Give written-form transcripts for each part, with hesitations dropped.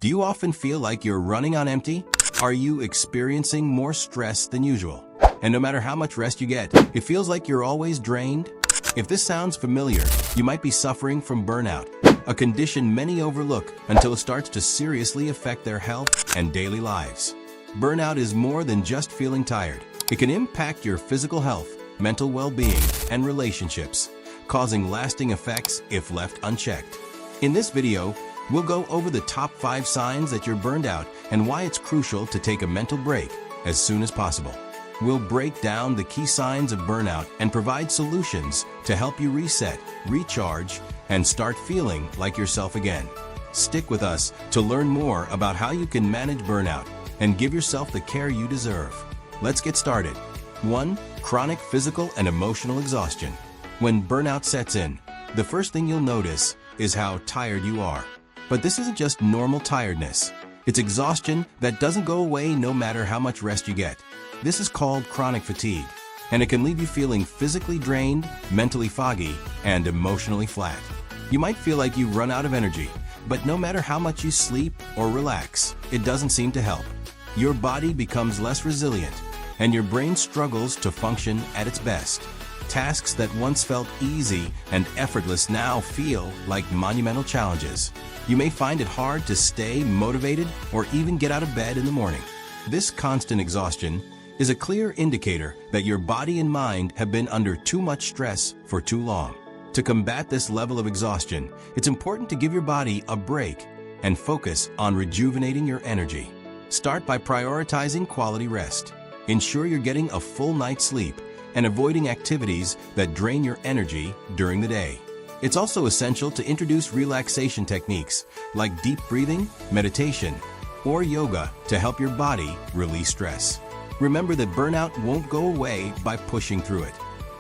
Do you often feel like you're running on empty? Are you experiencing more stress than usual? And no matter how much rest you get, it feels like you're always drained? If this sounds familiar, you might be suffering from burnout, a condition many overlook until it starts to seriously affect their health and daily lives. Burnout is more than just feeling tired. It can impact your physical health, mental well-being, and relationships, causing lasting effects if left unchecked. In this video, we'll go over the top 5 signs that you're burned out and why it's crucial to take a mental break as soon as possible. We'll break down the key signs of burnout and provide solutions to help you reset, recharge, and start feeling like yourself again. Stick with us to learn more about how you can manage burnout and give yourself the care you deserve. Let's get started. 1. Chronic physical and emotional exhaustion. When burnout sets in, the first thing you'll notice is how tired you are. But this isn't just normal tiredness. It's exhaustion that doesn't go away no matter how much rest you get. This is called chronic fatigue, and it can leave you feeling physically drained, mentally foggy, and emotionally flat. You might feel like you've run out of energy, but no matter how much you sleep or relax, it doesn't seem to help. Your body becomes less resilient, and your brain struggles to function at its best. Tasks that once felt easy and effortless now feel like monumental challenges. You may find it hard to stay motivated or even get out of bed in the morning. This constant exhaustion is a clear indicator that your body and mind have been under too much stress for too long. To combat this level of exhaustion, it's important to give your body a break and focus on rejuvenating your energy. Start by prioritizing quality rest. Ensure you're getting a full night's sleep and avoiding activities that drain your energy during the day. It's also essential to introduce relaxation techniques like deep breathing, meditation, or yoga to help your body release stress. Remember that burnout won't go away by pushing through it.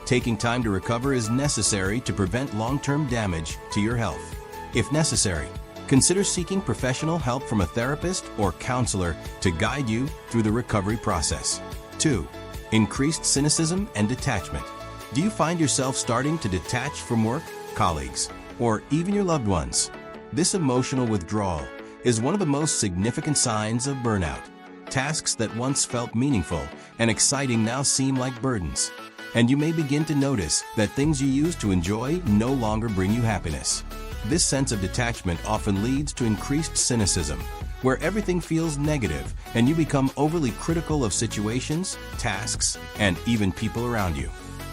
Taking time to recover is necessary to prevent long-term damage to your health. If necessary, consider seeking professional help from a therapist or counselor to guide you through the recovery process. 2. Increased cynicism and detachment. Do you find yourself starting to detach from work, colleagues, or even your loved ones? This emotional withdrawal is one of the most significant signs of burnout. Tasks that once felt meaningful and exciting now seem like burdens, and you may begin to notice that things you used to enjoy no longer bring you happiness. This sense of detachment often leads to increased cynicism, where everything feels negative and you become overly critical of situations, tasks, and even people around you.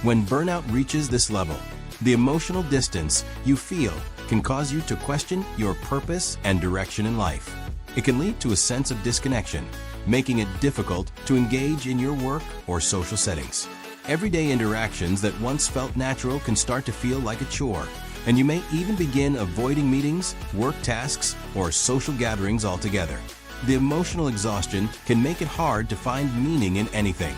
When burnout reaches this level, the emotional distance you feel can cause you to question your purpose and direction in life. It can lead to a sense of disconnection, making it difficult to engage in your work or social settings. Everyday interactions that once felt natural can start to feel like a chore, and you may even begin avoiding meetings, work tasks, or social gatherings altogether. The emotional exhaustion can make it hard to find meaning in anything,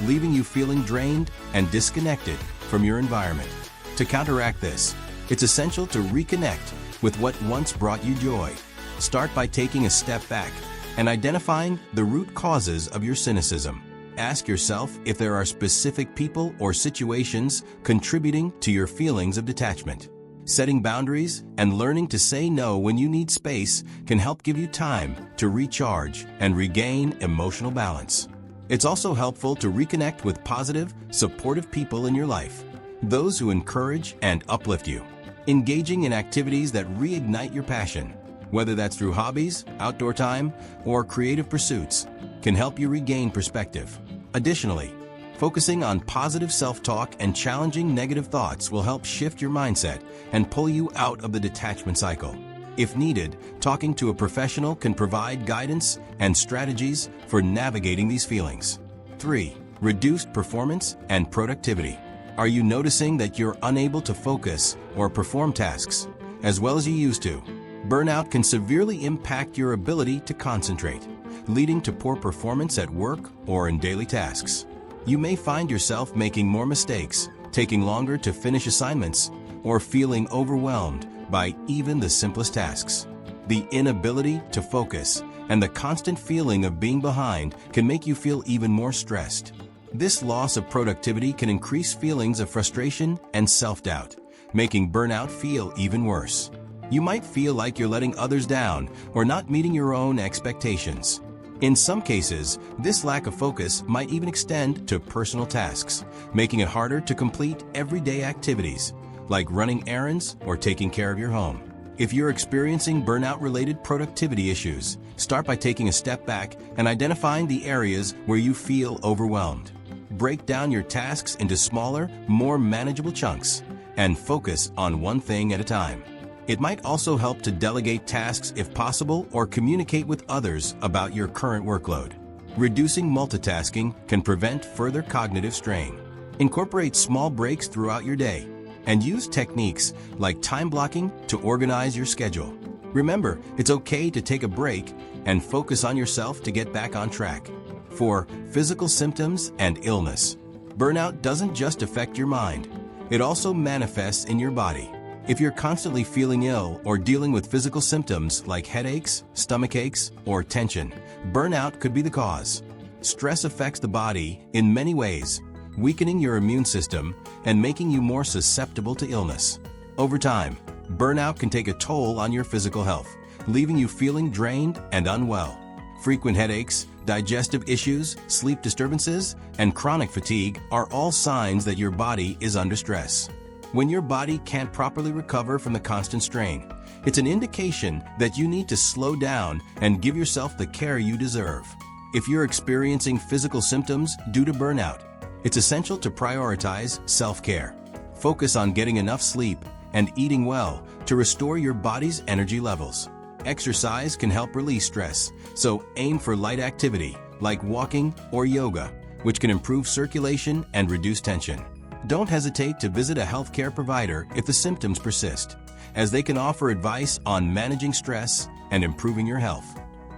leaving you feeling drained and disconnected from your environment. To counteract this, it's essential to reconnect with what once brought you joy. Start by taking a step back and identifying the root causes of your cynicism. Ask yourself if there are specific people or situations contributing to your feelings of detachment. Setting boundaries and learning to say no when you need space can help give you time to recharge and regain emotional balance. It's also helpful to reconnect with positive, supportive people in your life, those who encourage and uplift you. Engaging in activities that reignite your passion, whether that's through hobbies, outdoor time, or creative pursuits, can help you regain perspective. Additionally, focusing on positive self-talk and challenging negative thoughts will help shift your mindset and pull you out of the detachment cycle. If needed, talking to a professional can provide guidance and strategies for navigating these feelings. 3. Reduced performance and productivity. Are you noticing that you're unable to focus or perform tasks as well as you used to? Burnout can severely impact your ability to concentrate, leading to poor performance at work or in daily tasks. You may find yourself making more mistakes, taking longer to finish assignments, or feeling overwhelmed by even the simplest tasks. The inability to focus and the constant feeling of being behind can make you feel even more stressed. This loss of productivity can increase feelings of frustration and self-doubt, making burnout feel even worse. You might feel like you're letting others down or not meeting your own expectations. In some cases, this lack of focus might even extend to personal tasks, making it harder to complete everyday activities, like running errands or taking care of your home. If you're experiencing burnout-related productivity issues, start by taking a step back and identifying the areas where you feel overwhelmed. Break down your tasks into smaller, more manageable chunks, and focus on one thing at a time. It might also help to delegate tasks if possible or communicate with others about your current workload. Reducing multitasking can prevent further cognitive strain. Incorporate small breaks throughout your day and use techniques like time blocking to organize your schedule. Remember, it's okay to take a break and focus on yourself to get back on track. For physical symptoms and illness, burnout doesn't just affect your mind, it also manifests in your body. If you're constantly feeling ill or dealing with physical symptoms like headaches, stomach aches, or tension, burnout could be the cause. Stress affects the body in many ways, weakening your immune system and making you more susceptible to illness. Over time, burnout can take a toll on your physical health, leaving you feeling drained and unwell. Frequent headaches, digestive issues, sleep disturbances, and chronic fatigue are all signs that your body is under stress. When your body can't properly recover from the constant strain, it's an indication that you need to slow down and give yourself the care you deserve. If you're experiencing physical symptoms due to burnout, it's essential to prioritize self-care. Focus on getting enough sleep and eating well to restore your body's energy levels. Exercise can help release stress, so aim for light activity like walking or yoga, which can improve circulation and reduce tension. Don't hesitate to visit a healthcare provider if the symptoms persist, as they can offer advice on managing stress and improving your health.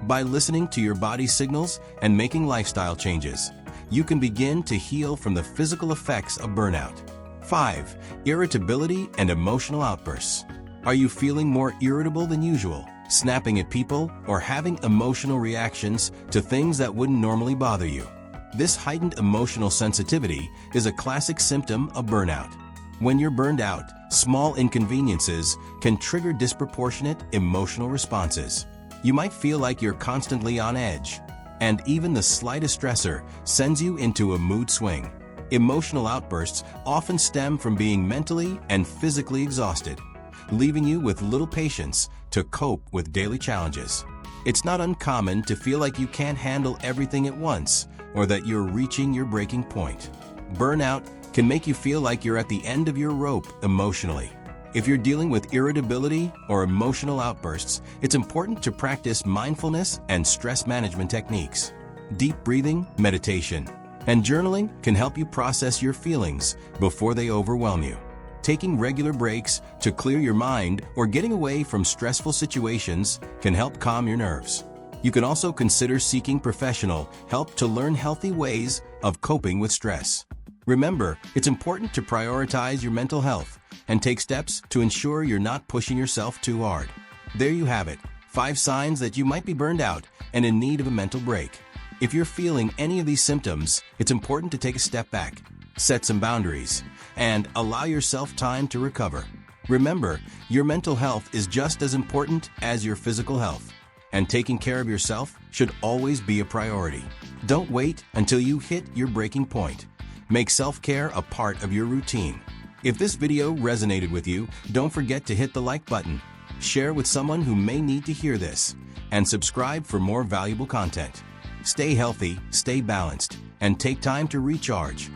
By listening to your body's signals and making lifestyle changes, you can begin to heal from the physical effects of burnout. 5. Irritability and emotional outbursts. Are you feeling more irritable than usual, snapping at people, or having emotional reactions to things that wouldn't normally bother you? This heightened emotional sensitivity is a classic symptom of burnout. When you're burned out, small inconveniences can trigger disproportionate emotional responses. You might feel like you're constantly on edge, and even the slightest stressor sends you into a mood swing. Emotional outbursts often stem from being mentally and physically exhausted, leaving you with little patience to cope with daily challenges. It's not uncommon to feel like you can't handle everything at once, or that you're reaching your breaking point. Burnout can make you feel like you're at the end of your rope emotionally. If you're dealing with irritability or emotional outbursts, it's important to practice mindfulness and stress management techniques. Deep breathing, meditation, and journaling can help you process your feelings before they overwhelm you. Taking regular breaks to clear your mind or getting away from stressful situations can help calm your nerves. You can also consider seeking professional help to learn healthy ways of coping with stress. Remember, it's important to prioritize your mental health and take steps to ensure you're not pushing yourself too hard. There you have it, 5 signs that you might be burned out and in need of a mental break. If you're feeling any of these symptoms, it's important to take a step back, set some boundaries, and allow yourself time to recover. Remember, your mental health is just as important as your physical health, and taking care of yourself should always be a priority. Don't wait until you hit your breaking point. Make self-care a part of your routine. If this video resonated with you, don't forget to hit the like button, share with someone who may need to hear this, and subscribe for more valuable content. Stay healthy, stay balanced, and take time to recharge.